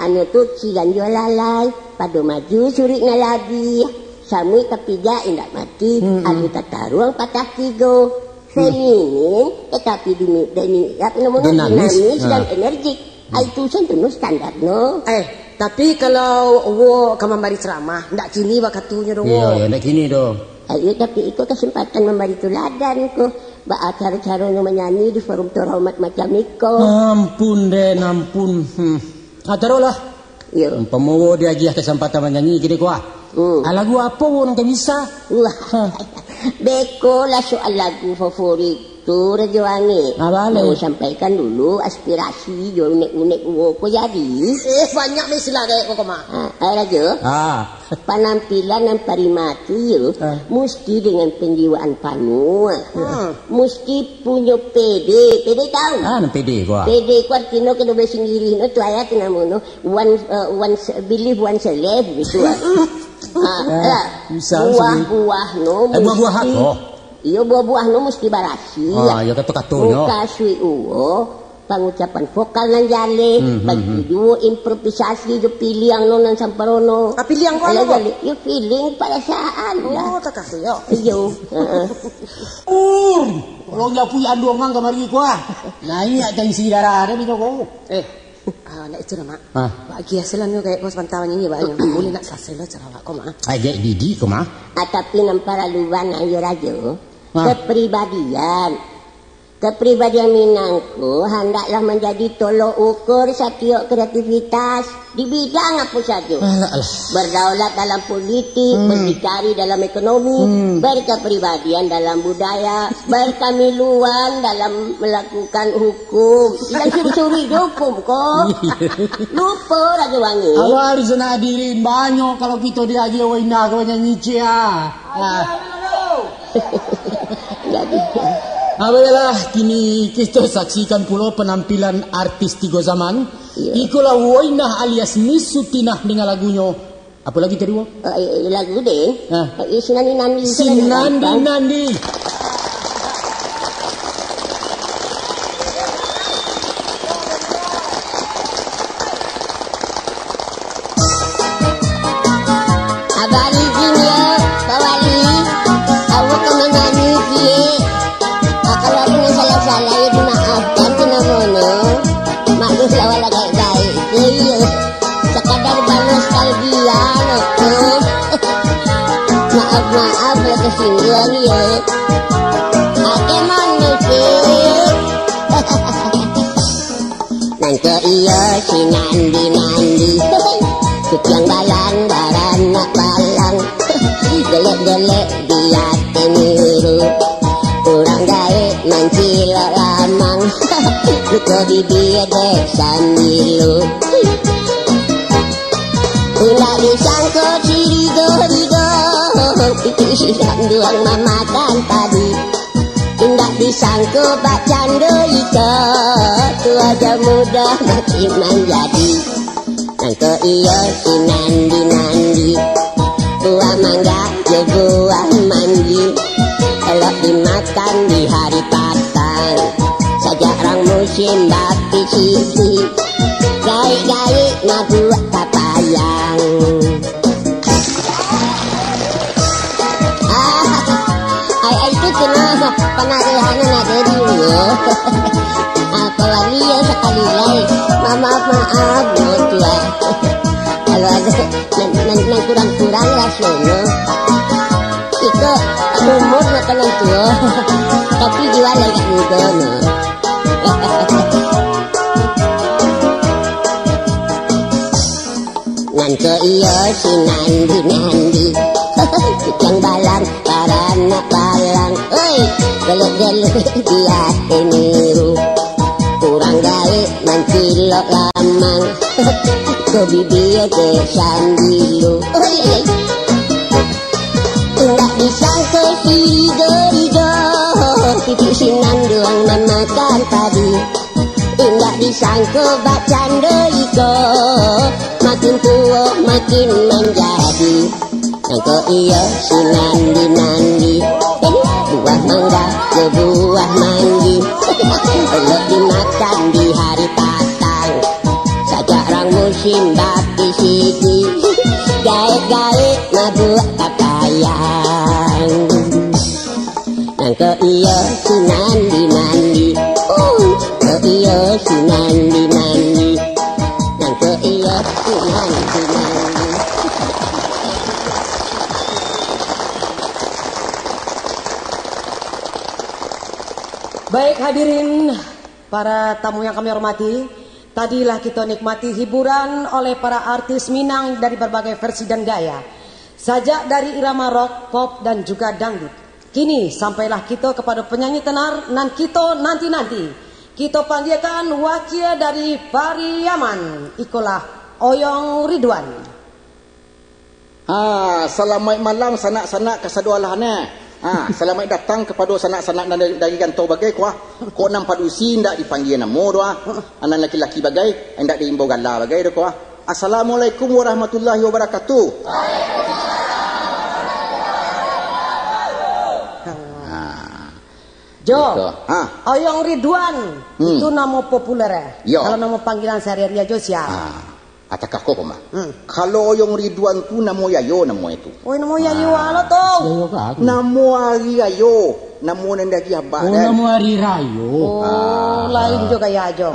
anu tu cigan jual lalai pada maju surik na lagi samui kepiga indak mati adu tata ruang patah tigo feminin tetapi dini apa namanya dinamis dan energik itu sentuh standar no tapi kalau kamu beri ceramah ndak kini wakatunya dong iya ndak kini dong ayo tapi itu kesempatan memberi teladan ko cara-cara menyanyi di forum terhormat macam itu. Ampun. Taruhlah. Iya. Pemowo dia aja kesempatan menyanyi gini kuah. Lagu apa orang tak bisa? Beko lah soal lagu favorit tu Raja Wangi. Mau sampaikan dulu aspirasi jo unek-unek ko jadi. Banyak istilah kayak kok mah. Raja. Penampilan yang parimati mesti dengan penjiwaan penuh. Mesti punya PD tahu? PD gua. PD ku artinya kena bersendiri no tu ayat namono one believe one self gitu. Buah-buah no. Buah-buah hak. Iya buah-buah no mesti barasi. Ya kata-katanya. Kasui pengucapan vokal nan jale, bagi dua improvisasi jo pilih yang nonan samperono. Pilih yang kau apa? Yo feeling perasaan. Tak kasih yo. Iyo. Kalau nggak punya andongan kemari kuah. Nah ini ada isi darah ada bino kau. Nak itu nama. Bagi hasilnya kayak kau sepantawan ini banyak. Boleh nak selesai lah cara kau mah. Aja Didi kau mah. Tapi nampak luan ayo rajo. Kepribadian Minangku hendaklah menjadi tolok ukur setiap kreativitas di bidang apa saja. Berdaulat dalam politik, berdikari dalam ekonomi, berkepribadian dalam budaya, berkemiluan dalam melakukan hukum. Yang curi-curi hukum kok. Lupa Raja Wangi. Awak harus hadirin banyak kalau kita diaji Wina kau nyanyi cia. Jadi Baiklah, kini kita saksikan pula penampilan artis tiga zaman. Ikulah Woinah alias Miss Sutinah dengan lagunya. Apa lagi tadi, Wo? Lagu deh. Sinandi Nandi. Sinandi Nandi. Abali Jinya, Pak Wali, awak menyanyi dia. Kalau ada yang salah-salah ya dimaafkan kena mono. Maklum lawan baik-baik. Iya. Sekadar balas kalbian aku. Maaf lah kesinggung ya. Ake manusia. Nangke iya si Nandi. Kucing balang baranak balang. Delek-delek dia temiru. Kurang gawe mancilok lamang. Luka bibir dek sambilu. Tidak disangka cirigo-rigo. Itu sidang duang mamakan tadi. Tidak disangka Pak Cando iko. Tua aja muda makin menjadi. Nangko iyo si Nandi. Buah mangga je buah manggi. Elok dimakan di hari patang. Sajak orang musim bapi sisi. Gaik-gaik nak buat papayang. Itu kena penarihan nak dari dulu. Apa wali ya sekali lagi. Maaf tua. Kalau ada yang kurang-kurang lah sono. Itu umur makan tua. Tapi jiwa lagi muda no. Nangko iyo si Nandi. Kucing balang baranak balang. Oi, gelek-gelek dia teniru. Kurang gawe mancilok lamang. Ko bibir dek sambilu. Tidak disangka hirigo-rigo. Titik sinan doang memakan tadi. Tidak disangka Pak Cando iko. Makin tua makin menjadi. Nangko iyo si Nandi. Buah mangga ke buah manggi. Belum dimakan di hari patang. Sajak orang musim bapi siji. Gaik-gaik mabuk papayang. Nangko iyo si Nandi. Nangko iyo si Nandi. Nangko iyo si Nandi. Baik hadirin, para tamu yang kami hormati, tadilah kita nikmati hiburan oleh para artis Minang dari berbagai versi dan gaya. Sajak dari irama rock, pop dan juga dangdut. Kini sampailah kita kepada penyanyi tenar nan kita nanti-nanti. Kita panggilkan wakil dari Pariaman, ikulah Oyong Ridwan. Selamat malam sanak-sanak kesadualahannya. Selamat datang kepada sanak-sanak dari kantong bagai kuah. Kau nampak usi ndak dipanggil nama doa. Anak laki-laki bagai ndak diimbau gala bagai doa. Assalamualaikum warahmatullahi wabarakatuh. Jo, Oyong Ridwan itu nama populer ya. Kalau nama panggilan sehari-hari aja siapa? Atakah kau mah? Kalau Oyong Ridwan tu nama Yayo nama itu. Oh nama Yayo alo toh. Nama Ari Yayo, nama nenda dia abah. Oh nama Ari Rayo. Oh lain juga Yayo.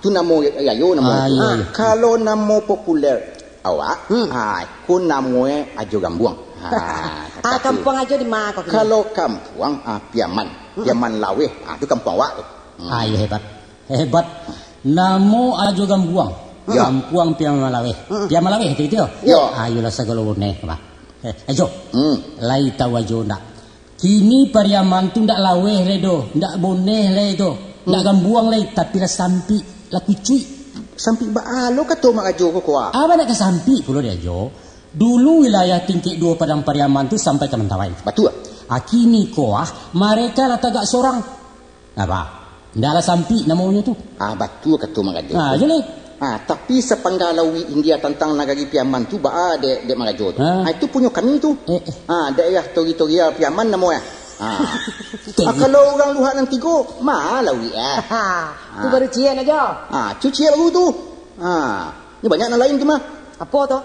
Tu nama Yayo nama. Kalau nama populer awak, ku nama Ajo Gambuang. Kampung Ajo di mana? Kalau kampung Piaman Laweh, tu kampung awak tu. Hebat. Namo Ajo Gambuang. Kampung Piamalaweh. Piamalaweh itu. Ayolah segala boneh, Pak. Ajo. Lai tahu ajo ndak. Kini Pariaman tu ndak laweh ledo, ndak boneh ledo, ndak gambuang le tapi la sampi, la kucui. Sampi baalo kata mak ajo ko kuah. Apa nak ke sampi pulo dia ajo. Dulu wilayah tingkik 2 Padang Pariaman tu sampai ke Mentawai. Betul. Kini kuah mereka lah tagak seorang Apa? Ndaklah sampi namanya tu. Betul kata Magajo. Jadi. Tapi sepanggalau India tentang negari Piaman tu dek Magajo tu. Itu punya kami tu. Daerah teritorial Piaman namanya. Kalau orang luar nanti go, malawi Tu baru cian aja. Cuci baru tu. Ni banyak yang lain tu mah. Apa tu?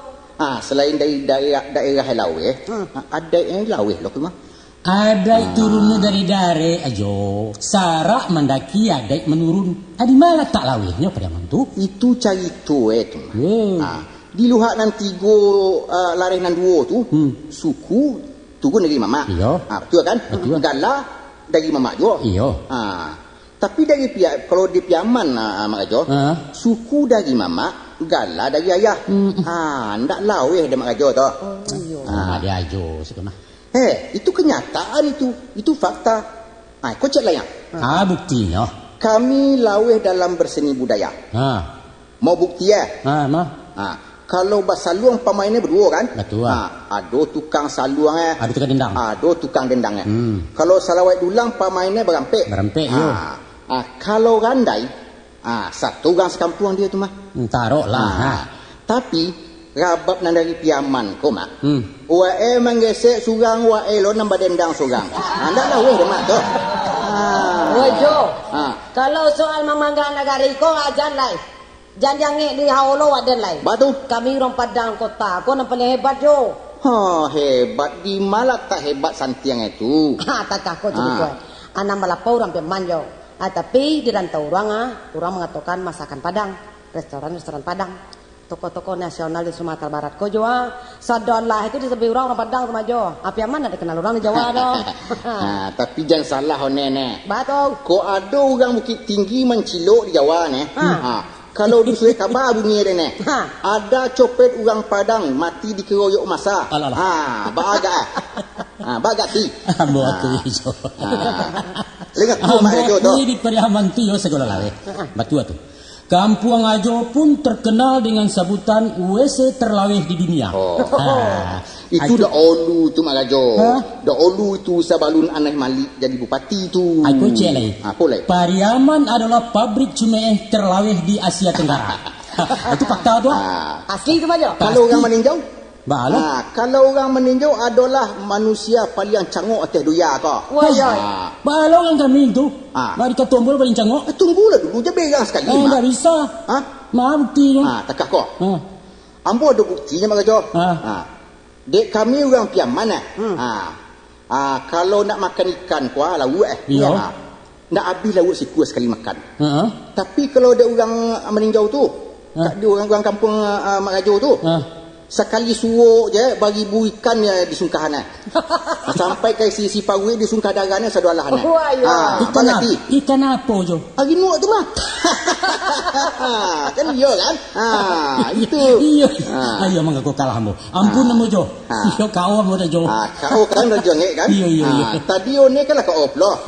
Selain dari daerah Lawe, ada yang Lawe loh tu mah. Ada turunnya dari dare ajo. Sarak mendaki ada menurun. Di mana tak lawehnya pada mantu? Itu cari tu tu. Di luar nanti go larinan dua tu, suku turun dari mama. Iya. Betul kan? Betul. Gala dari mama juga. Iya. Tapi dari pihak kalau di Piaman Mak Ajo, suku dari mama, gala dari ayah. Ndak laweh dah Mak Ajo tu. Dia ajo sebenarnya. Itu kenyataan itu fakta. Kau cek lah yang. Buktinya. Kami laweh dalam berseni budaya. Mau bukti ya? Kalau basaluang pemainnya berdua kan? Betul. Ada tukang saluang ada tukang dendang. Ada tukang dendang Kalau salawat dulang pemainnya berampek. Berampek kalau randai, satu orang sekampung dia tu mah. Taruh lah. Tapi rabab nan dari Piaman ko mak. Wae manggesek surang wae lo nambah dendang surang. Ndak lah weh demak tu. Jo. Kalau soal memanggang negari ko ajan lai. Jangan di haulo waden lai. Batu. Kami orang Padang kota. Ko yang paling hebat jo. Hebat di malah tak hebat Santiang itu. Takah ko jadi ko. Anak malapau orang Piaman jo. Tapi di rantau orang mengatakan masakan Padang, restoran Padang. Toko-toko nasional di Sumatera Barat ko jua sadon lah itu disebut orang Padang sama jo. Piaman ada kenal orang di Jawa dong. Tapi jangan salah nenek. Betul. Ko ada orang Bukit Tinggi mencilok di Jawa ne. Kalau disuai kabar bunyi nenek. Ada copet orang Padang mati dikeroyok masa. Baga ti. Buat tu ijo. Lengat tu mak jo tu. Ini di Periaman tu yo sekolah lawe. Batu tu. Kampung Ajo pun terkenal dengan sebutan WC terlaweh di dunia. Itu dah olu tu Mak Ajo. Dah olu itu sabalun Aneh Malik jadi bupati tu. Aku celai. Apa lagi? Pariaman adalah pabrik cumeh terlaweh di Asia Tenggara. Itu fakta tu. Asli tu Mak. Kalau orang meninjau? Kalau orang meninjau adalah manusia paling cangok atas dunia kau. Kalau orang kami itu, mari kita tombol paling cangok. Tunggulah dulu, je begang sekali. Tak bisa. Buktinya. Takah kau. Ambo ada buktinya Mak Ajo. Dek kami orang Piaman kalau nak makan ikan kuah lauk nak habis lauk siku sekali makan. Tapi kalau ada orang meninjau tu, ada orang kampung Mak Ajo tu. Sekali suuk je bagi bu ikan ya disungkahan sampai ke si pawai disungkah darahnya sadualah ikan apa jo hari nuak tu mah kan iya kan itu ayo mengaku kalah mo ampun namo jo iyo kau mo jo kau kan dah jengek kan iya tadi one kan lah kau oploh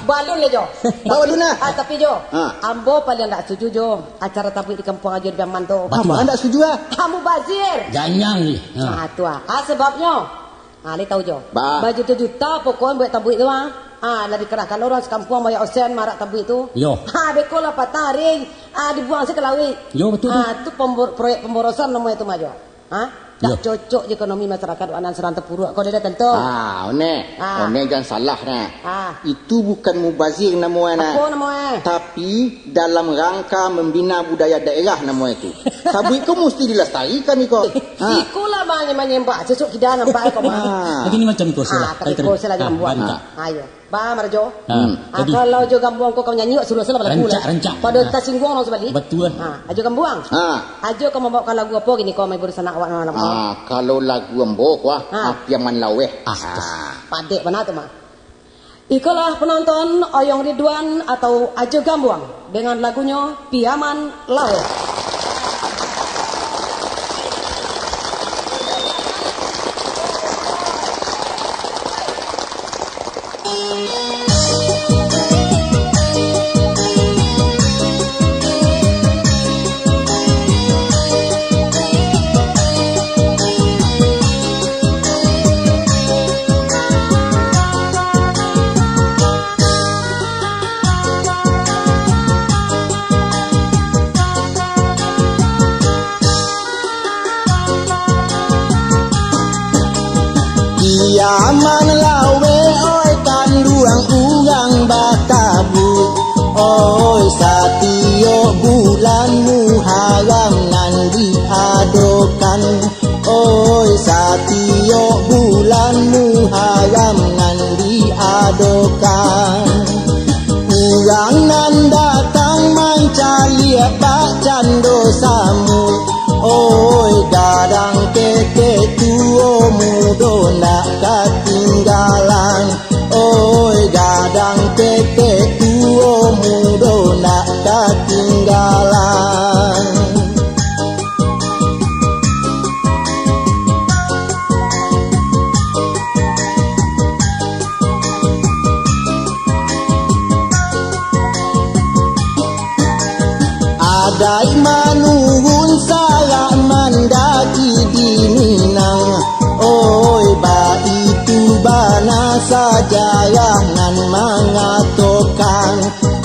balun le jo balun tapi jo ambo paling tak setuju jo acara tablik di kampung Ajo di Piaman tu apa tak setuju kamu bazir. Ganyang ni. Tu sebabnya. Li tahu jo. Baju tu juta pokok buat tabuk tu lagi kerahkan orang sekampung banyak osen marak tabuk tu. Yo. Bekol lah pataring. Dibuang se ke laut. Yo betul. Tu proyek pemborosan namanya tu Majo. Tak cocok ekonomi masyarakat anan serantau puruk. Kau dah tentu. One jangan salah Itu bukan mubazir namanya. Apa namanya? Tapi dalam rangka membina budaya daerah namanya itu. Tabuk itu mesti dilestarikan iko. Ikulah banyak mbak. Sesuk kita nampak kau mah. Lagi ni macam kau salah. Kau salah jangan buat. Ayo. Marjo. Kalau jo gambuang kau nyanyi suruh salah rencak. Pada tas singgung orang sebalik. Betul. Ajo gambuang. Ajo kau membawakan lagu apa gini kau mai bersama awak nama. Kalau lagu embok Piaman laweh. Padek mana tu mah? Ikulah penonton Oyong Ridwan atau Ajo Gambuang dengan lagunya Piaman Laweh. Zaman lawe oi kanduang urang batabut. Oi satio bulan Muharram nan diadokan. Oi satio bulan Muharram nan diadokan. Urang nan datang mancalia bak cando samu. Oi gadang keke tuo mudo nak ketinggalan. Oi gadang keke tuo mudo nak ketinggalan. Adai manurun saya mendaki di Minang. Oi ba itu bana sajarah nan mengatakan.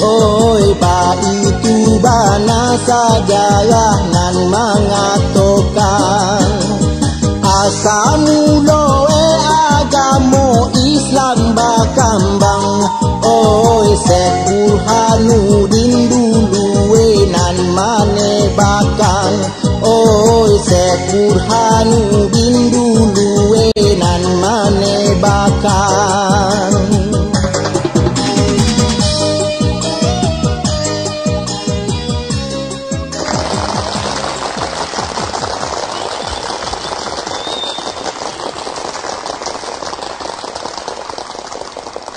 Oi ba itu bana sajarah nan mengatakan. Asal mula agama Islam berkembang. Oi Syekh Burhanuddin dulu nan manebakan. Oi Syekh Burhanuddin dulu nan manebakan.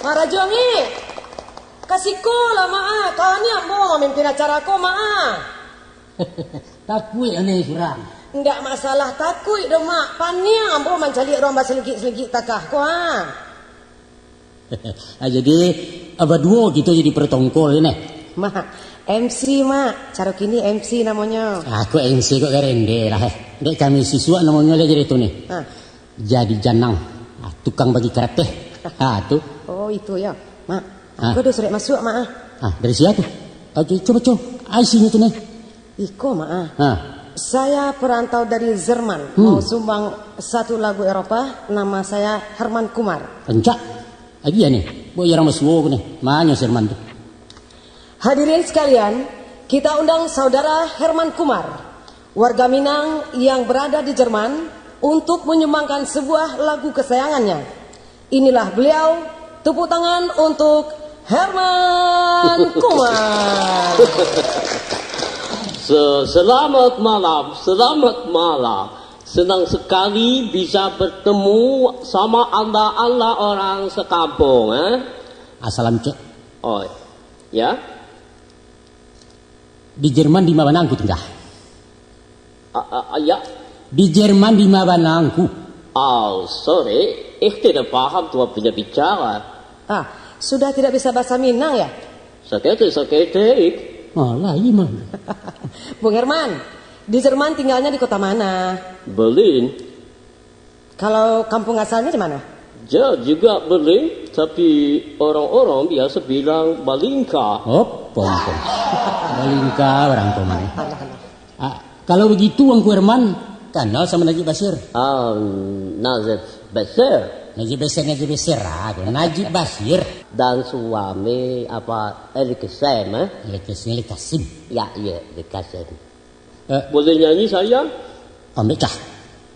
Rajongi, kasihku lah maa, kau ni ambo memimpin acara ko maa. Takui ane surang. Enggak masalah takui dong mak, pania ambo mencari romba selgik takah ko ha. Jadi abadua gitu jadi pertongkol ini. Mak, MC mak, cara kini MC namanya. Aku MC kok kerende lah. Dek kami siswa namanya jadi itu nih. Jadi janang, tukang bagi karate. Tuh. Oh itu ya, mak. Aku udah sudah masuk mak. Dari siapa tuh? Coba. Isinya tuh nih. Iko mak. Saya perantau dari Jerman. Mau sumbang satu lagu Eropa. Nama saya Herman Kumar. Encak. Iya nih. Boy orang masuk nih. Mana Jerman tuh? Hadirin sekalian, kita undang saudara Herman Kumar, warga Minang yang berada di Jerman, untuk menyumbangkan sebuah lagu kesayangannya. Inilah beliau. Tepuk tangan untuk Herman Kumar. Selamat malam. Senang sekali bisa bertemu sama anda orang sekampung. Assalam cek. Oh, ya. Di Jerman di mana aku tinggal? Ya. Di Jerman di mana aku? Sorry, tidak paham tuan punya bicara. Sudah tidak bisa bahasa Minang ya? Seketik. Malah gimana? Bung Herman, di Jerman tinggalnya di kota mana? Berlin. Kalau kampung asalnya di mana? Ya, juga Berlin, tapi orang-orang biasa bilang Balinka. Pompong. Balinka orang komai. Kalau begitu Angku Herman, kenal sama Najib Basir? Najib Basir. Najib Basir. Dan suami Elik Kasim. Elik Kasim. Ya, Elik Kasim. Boleh nyanyi sayang? Ambil cah.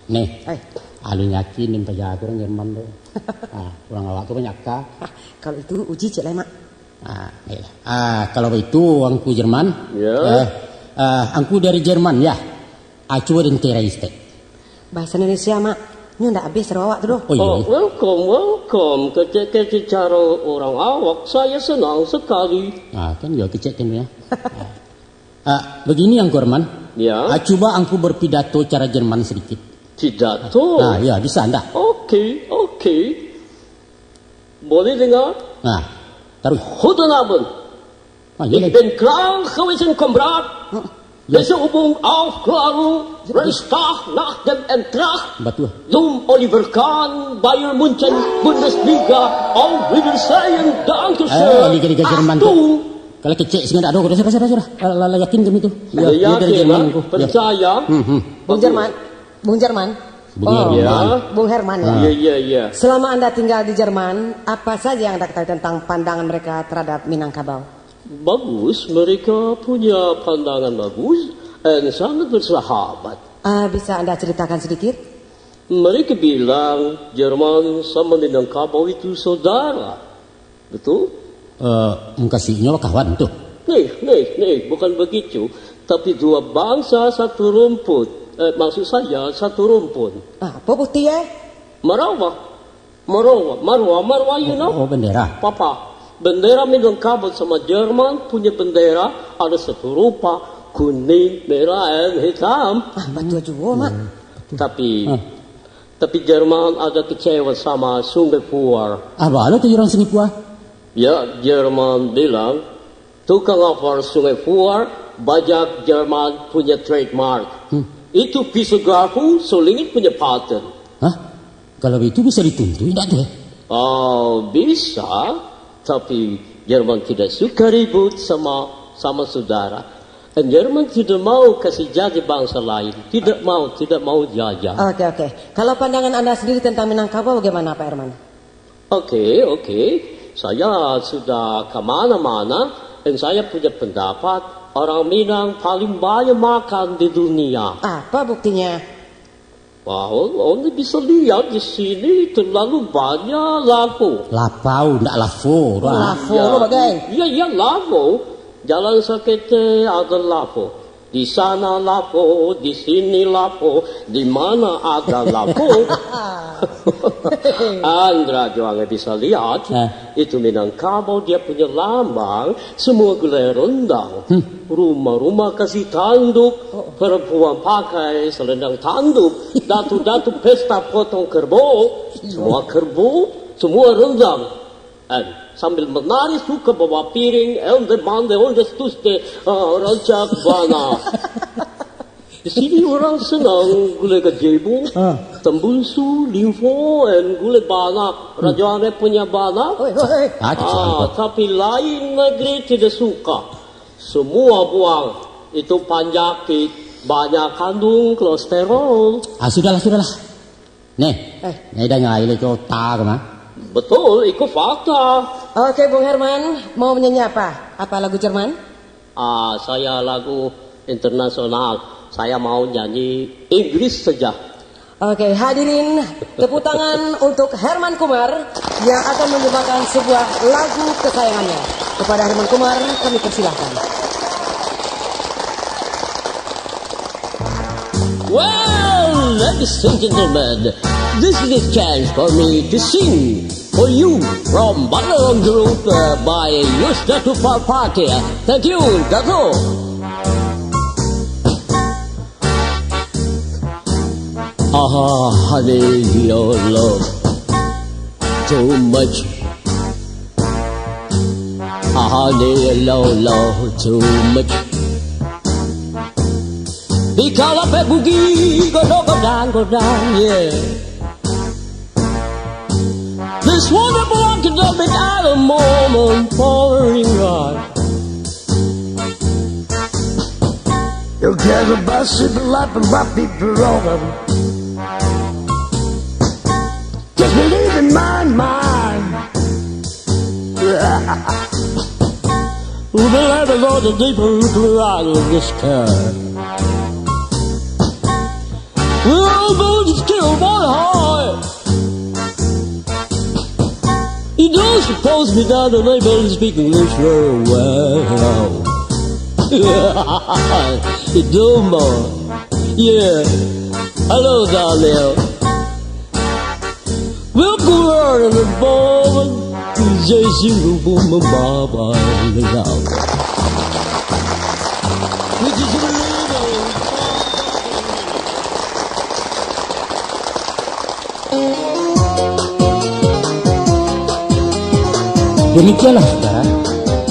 Nih. Alu yakinin pada aku orang Jerman tuh. Kurang awak tuh banyak kah? Kalau itu uji cek lah mak. Kalau itu angku Jerman. Ya. Angku dari Jerman ya. Coba dentera istek. Bahasa Indonesia mak. Ini ndak habis awak tuh. Welcome. Kecek cara orang awak. Saya senang sekali. Kan ya kecek kan ya. Begini angku Herman. Ya. Coba angku berpidato cara Jerman sedikit. Pidato? Ya bisa enggak? Oke. Boleh dengar? Taruh. Goedenavond. Ik ben klaar geweest, kameraad. We zoeken aufklaren, Reichstag, nach dem Eintracht. Zum Oliver Kahn, Bayern München, Bundesliga. Auf Wiedersehen, Dankeschön. Liga Jerman tuh. Kalau kecek sih enggak ada. Sudah. Yakin kami tuh. Ya, dari Jerman. Percaya. Bung Jerman. Bung Herman ya. Iya. Selama Anda tinggal di Jerman, apa saja yang Anda ketahui tentang pandangan mereka terhadap Minangkabau? Bagus, mereka punya pandangan bagus dan sangat bersahabat. Bisa Anda ceritakan sedikit? Mereka bilang Jerman sama Minangkabau itu saudara. Betul? Kasihnya kawan tuh. Nih, bukan begitu. Tapi dua bangsa satu rumput. Maksud saya satu rumpun. Apa bukti ya? Marwah, you know? Oh, bendera. Papa, bendera Minangkabau sama Jerman punya bendera ada satu rupa, kuning, merah, dan hitam. Betul juga, Mak. Tapi Jerman ada kecewa sama Sungai Puar. Apa ada tuh orang Sungai Puar? Ya, Jerman bilang tukang lapor Sungai Puar bajak Jerman punya trademark. Itu pisau garpu Solingit punya paten. Hah? Kalau itu bisa dituntut tidak deh? Bisa. Tapi Jerman tidak suka ribut sama saudara. Dan Jerman tidak mau kasih jadi bangsa lain. Tidak mau jajah. Oke. Kalau pandangan Anda sendiri tentang Minangkabau bagaimana Pak Herman? Oke. Saya sudah kemana-mana dan saya punya pendapat. Orang Minang paling banyak makan di dunia. Apa buktinya? Anda bisa lihat di sini terlalu banyak lapo. Lapau, enggak lafo. Lafo, bagai? Iya, lapo. Jalan Sakete ada lapo. Di sana lapo, di sini lapo, di mana ada lapo. Andra juga bisa lihat. Itu Minangkabau dia punya lambang. Semua gulai rendang. Rumah-rumah kasih tanduk. Perempuan pakai selendang tanduk. Datu-datu pesta potong kerbau. Semua kerbau, semua rendang. Sambil menari suka bawa piring, bande, tuste, rancak bana. Di sini orang senang gulai gajebo, tembunsu, limfo, dan gulai bana. Rajanya punya bana. Tapi lain negeri tidak suka. Semua buang. Itu panjangit, banyak kandung kolesterol. Sudahlah. Nih dah ngai kau tak mah. Betul, itu fakta. Oke, Bung Herman, mau menyanyi apa? Apa lagu Jerman? Saya lagu internasional. Saya mau nyanyi Inggris saja. Oke, hadirin, tepuk tangan untuk Herman Kumar yang akan menyumbangkan sebuah lagu kesayangannya. Kepada Herman Kumar, kami persilahkan. Well, ladies and gentlemen, this is a chance for me to sing for you from Ballerong Group by Yusta to Far Party. Thank you, Dato. Honey, your love too much. Honey, love too much. Di kala pe boogie, go down, yeah. This wonderful academic at a moment pouring right. You care about simple life and what people wrong. Just believe in my mind. We'll never know the deeper right of this car. We're all going to still one heart. You don't suppose me that I'm able to speak English very well. You do more. Yeah. Hello, Daniel. We'll go out in the moment. Just you, boom, baba, Demikianlah saudara,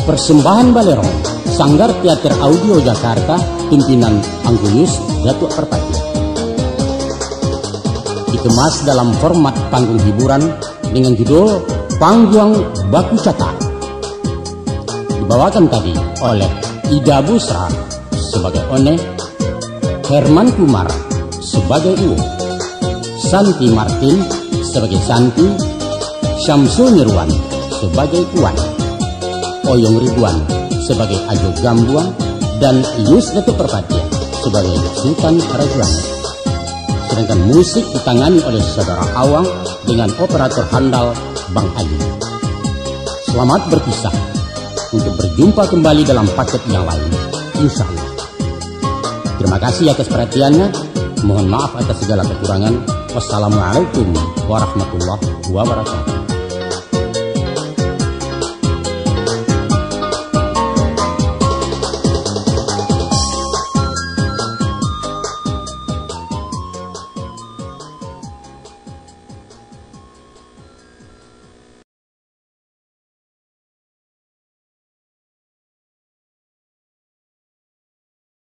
persembahan Ballerong, Sanggar Teater Audio Jakarta, pimpinan Anggulius Datuk Perpati. Dikemas dalam format panggung hiburan dengan judul Panggung Baku Cata. Dibawakan tadi oleh Ida Busra sebagai One, Herman Kumar sebagai Iwo, Santi Martin sebagai Santi, Syamsul Nirwan sebagai Puan, Oyong Ridwan sebagai Ajo Gambuan, dan Yusdatu Perpatia sebagai Sultan Rajuan. Sedangkan musik ditangani oleh Saudara Awang dengan operator handal Bang Ali. Selamat berpisah untuk berjumpa kembali dalam paket yang lain, insya Allah. Terima kasih atas perhatiannya. Mohon maaf atas segala kekurangan. Wassalamualaikum warahmatullahi wabarakatuh.